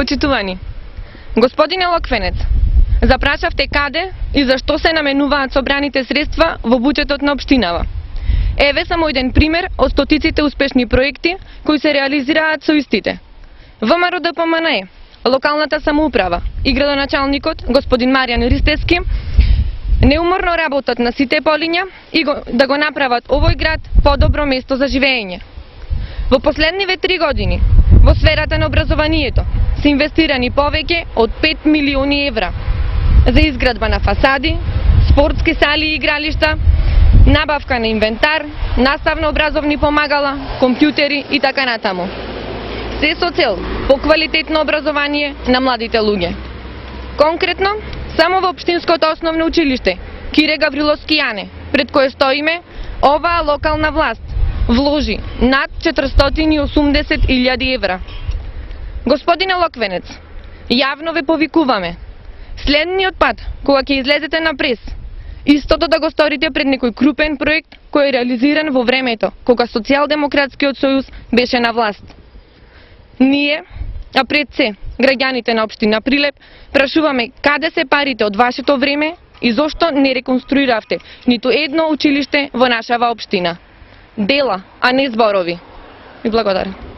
Почитувани, господине Локвенец, запрашавте каде и зашто се наменуваат собраните средства во буџетот на општинава. Еве само еден пример од стотиците успешни проекти кои се реализираат со истите. ВМРО ДПМНЕ, локалната самоуправа и градоначалникот господин Маријан Ристевски неуморно работат на сите полиња и да го направат овој град подобро место за живење. Во последниве 3 години во сферата на образованието се инвестирани повеќе од 5 милиони евра за изградба на фасади, спортски сали и игралишта, набавка на инвентар, наставно-образовни помагала, компјутери и така натаму. Се со цел поквалитетно образование на младите луѓе. Конкретно, само во општинското основно училиште Кире Гавриловски Јане, пред кое стоиме, оваа локална власт вложи над 480.000 евра. Господине Локвенец, јавно ве повикуваме, следниот пат, кога ќе излезете на прес, истото да го сторите пред некој крупен проект кој е реализиран во времето кога Социјалдемократскиот сојуз беше на власт. Ние, а пред се, граѓаните на општина Прилеп, прашуваме каде се парите од вашето време и зошто не реконструиравте ниту едно училиште во нашава општина. Дела, а не зборови. И благодарам.